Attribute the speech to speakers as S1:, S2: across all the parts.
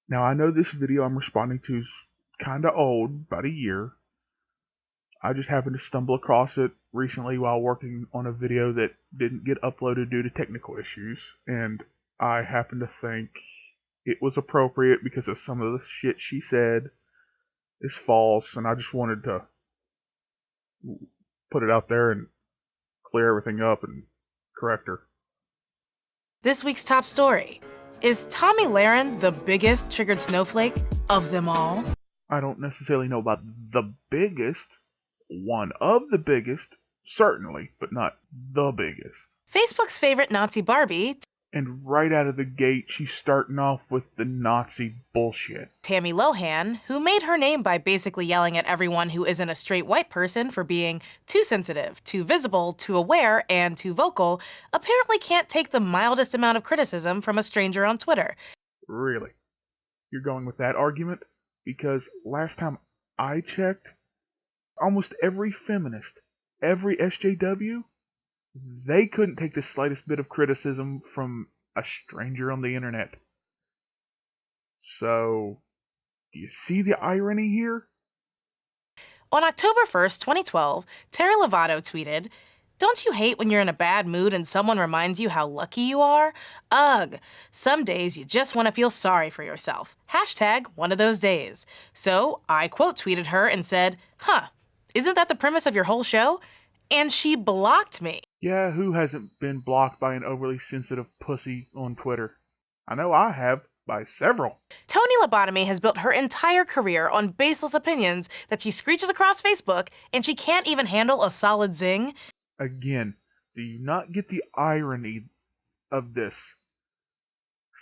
S1: Now, I know this video I'm responding to is kinda old, about a year. I just happened to stumble across it recently while working on a video that didn't get uploaded due to technical issues, and I happen to think it was appropriate because of some of the shit she said is false, and I just wanted to put it out there and clear everything up and correct her.
S2: This week's top story. Is Tomi Lahren the biggest triggered snowflake of them all?
S1: I don't necessarily know about the biggest, one of the biggest, certainly, but not the biggest.
S2: Facebook's favorite Nazi Barbie,
S1: And right out of the gate, she's starting off with the Nazi bullshit.
S2: Tammy Lohan, who made her name by basically yelling at everyone who isn't a straight white person for being too sensitive, too visible, too aware, and too vocal, apparently can't take the mildest amount of criticism from a stranger on Twitter.
S1: Really? You're going with that argument? Because last time I checked, almost every feminist, every SJW, they couldn't take the slightest bit of criticism from a stranger on the internet. So, do you see the irony here?
S2: On October 1st, 2012, Terry Lovato tweeted, "Don't you hate when you're in a bad mood and someone reminds you how lucky you are? Ugh, some days you just want to feel sorry for yourself. Hashtag one of those days." So I quote tweeted her and said, isn't that the premise of your whole show? And she blocked me.
S1: Yeah, who hasn't been blocked by an overly sensitive pussy on Twitter? I know I have, by several.
S2: Tony Lobotomy has built her entire career on baseless opinions that she screeches across Facebook, and she can't even handle a solid zing.
S1: Again, do you not get the irony of this?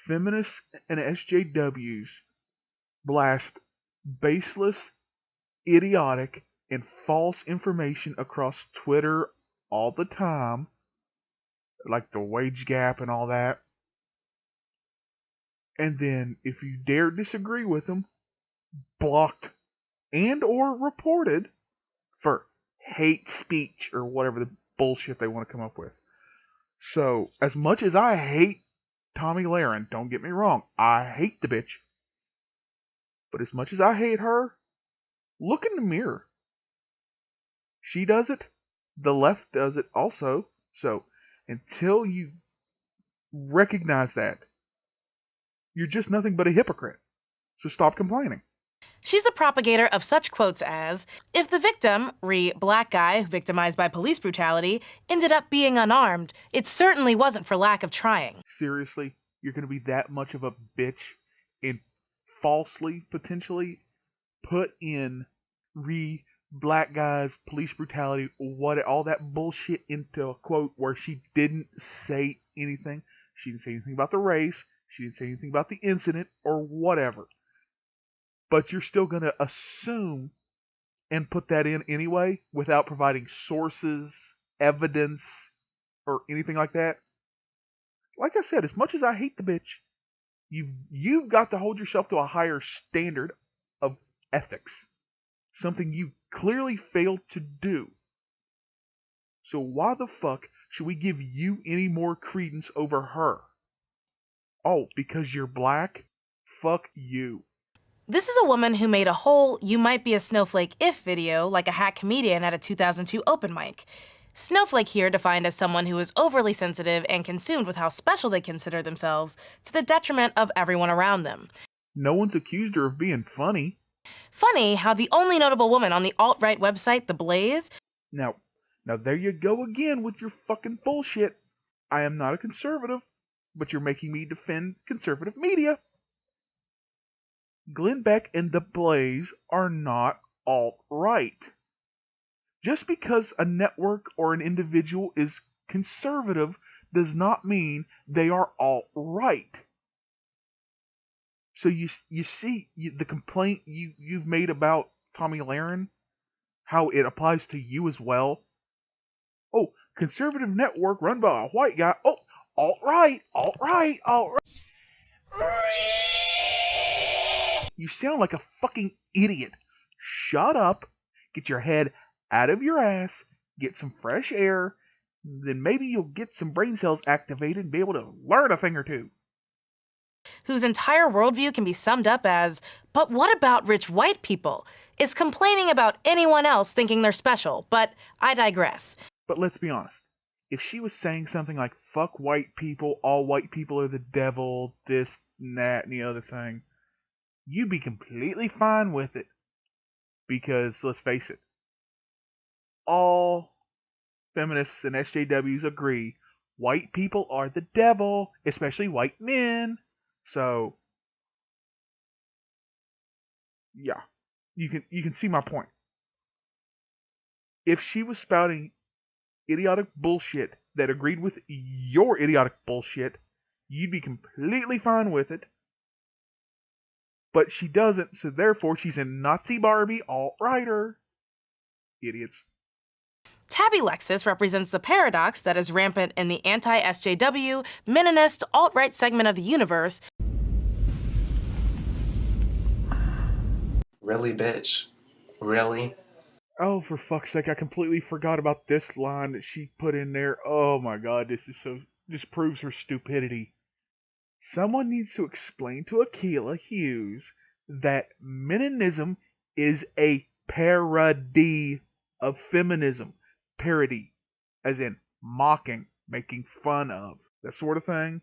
S1: Feminists and SJWs blast baseless, idiotic, and false information across Twitter all the time, like the wage gap and all that. And then, if you dare disagree with them, blocked and or reported for hate speech or whatever the bullshit they want to come up with. So, as much as I hate Tomi Lahren, don't get me wrong, I hate the bitch. But as much as I hate her, look in the mirror. She does it, the left does it also. So, until you recognize that, you're just nothing but a hypocrite. So stop complaining.
S2: She's the propagator of such quotes as, "If the victim, black guy victimized by police brutality, ended up being unarmed, it certainly wasn't for lack of trying."
S1: Seriously, you're going to be that much of a bitch and falsely, potentially, put in black guys, police brutality, all that bullshit into a quote where she didn't say anything. She didn't say anything about the race. She didn't say anything about the incident or whatever. But you're still going to assume and put that in anyway without providing sources, evidence, or anything like that. Like I said, as much as I hate the bitch, you've got to hold yourself to a higher standard of ethics. Something you clearly failed to do. So why the fuck should we give you any more credence over her? Oh, because you're black? Fuck you.
S2: This is a woman who made a whole "you might be a snowflake if" video like a hack comedian at a 2002 open mic. Snowflake here defined as someone who is overly sensitive and consumed with how special they consider themselves to the detriment of everyone around them.
S1: No one's accused her of being funny.
S2: Funny how the only notable woman on the alt-right website, The Blaze...
S1: Now there you go again with your fucking bullshit. I am not a conservative, but you're making me defend conservative media. Glenn Beck and The Blaze are not alt-right. Just because a network or an individual is conservative does not mean they are alt-right. So you see the complaint you've made about Tomi Lahren, how it applies to you as well. Oh, conservative network run by a white guy. Oh, alt-right. You sound like a fucking idiot. Shut up, get your head out of your ass, get some fresh air, then maybe you'll get some brain cells activated and be able to learn a thing or two.
S2: whose entire worldview can be summed up as, "But what about rich white people?" is complaining about anyone else thinking they're special, but I digress.
S1: But let's be honest. If she was saying something like, fuck white people, all white people are the devil, this and that and the other thing, you'd be completely fine with it. Because, let's face it, all feminists and SJWs agree white people are the devil, especially white men. So, yeah, you can see my point. If she was spouting idiotic bullshit that agreed with your idiotic bullshit, you'd be completely fine with it. But she doesn't, so therefore she's a Nazi Barbie alt-righter. Idiots.
S2: Tabby Lexus represents the paradox that is rampant in the anti-SJW, Meninist, alt-right segment of the universe.
S3: Really, bitch? Really?
S1: Oh, for fuck's sake, I completely forgot about this line that she put in there. Oh my god, this proves her stupidity. Someone needs to explain to Akilah Hughes that Meninism is a parody of feminism. Parody, as in mocking, making fun of, that sort of thing.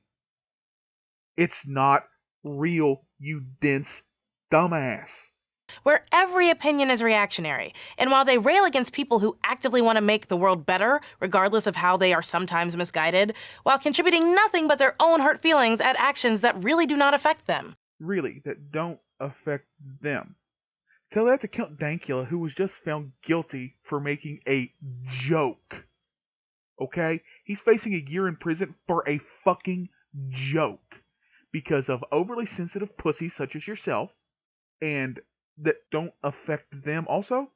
S1: It's not real, you dense dumbass.
S2: Where every opinion is reactionary, and while they rail against people who actively want to make the world better, regardless of how they are sometimes misguided, while contributing nothing but their own hurt feelings at actions that really do not affect them.
S1: Really, that don't affect them. Tell that to Count Dankula, who was just found guilty for making a joke. Okay? He's facing a year in prison for a fucking joke. Because of overly sensitive pussies such as yourself, and that don't affect them also.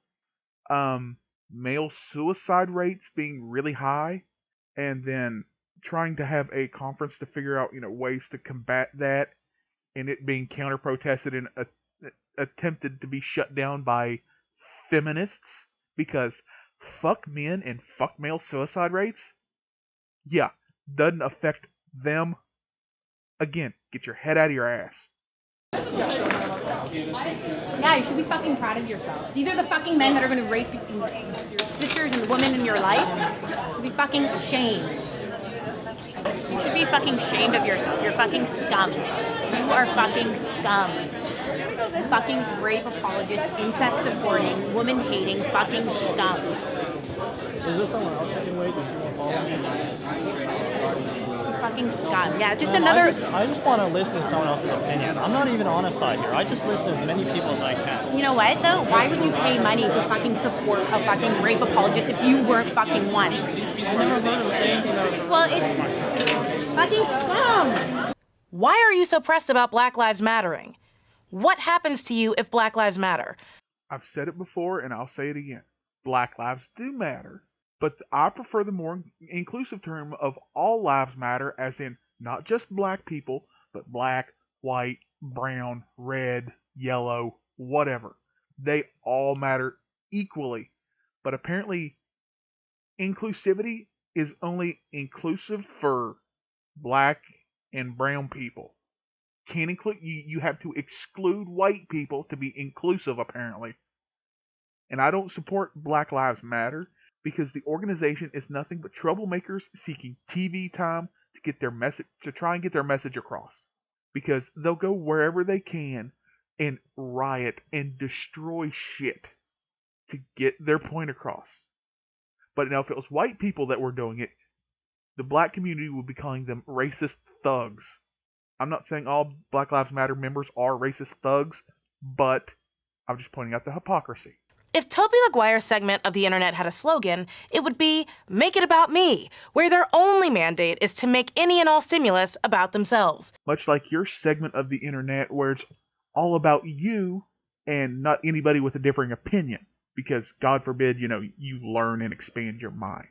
S1: Male suicide rates being really high, and then trying to have a conference to figure out, ways to combat that, and it being counter-protested and attempted to be shut down by feminists because fuck men and fuck male suicide rates. Yeah, doesn't affect them. Again, get your head out of your ass.
S4: Yeah, you should be fucking proud of yourself. These are the fucking men that are going to rape your sisters and the women in your life. You should be fucking ashamed. You should be fucking ashamed of yourself. You're fucking scum. You are fucking scum. Fucking rape apologist, incest supporting, woman hating, fucking scum.
S5: Is there someone else I can wait to see more follow me?
S4: Fucking scum. Yeah, just another.
S5: I just want to listen to someone else's opinion. I'm not even on a side here. I just listen to as many people as I can.
S4: You know what though? Why would you pay money to fucking support a fucking rape apologist if you weren't fucking one?
S5: I never heard him say anything that was.
S4: Well, it's fucking scum.
S2: Why are you so pressed about Black Lives Mattering? What happens to you if Black Lives Matter?
S1: I've said it before and I'll say it again. Black lives do matter, but I prefer the more inclusive term of all lives matter, as in not just black people, but black, white, brown, red, yellow, whatever. They all matter equally. But apparently, inclusivity is only inclusive for black and brown people. Can't include you have to exclude white people to be inclusive, apparently. And I don't support Black Lives Matter because the organization is nothing but troublemakers seeking TV time to get their message, to try and get their message across. Because they'll go wherever they can and riot and destroy shit to get their point across. But now if it was white people that were doing it, the black community would be calling them racist thugs. I'm not saying all Black Lives Matter members are racist thugs, but I'm just pointing out the hypocrisy.
S2: If Toby Maguire's segment of the internet had a slogan, it would be, "Make it about me," where their only mandate is to make any and all stimulus about themselves.
S1: Much like your segment of the internet where it's all about you and not anybody with a differing opinion. Because, God forbid, you learn and expand your mind.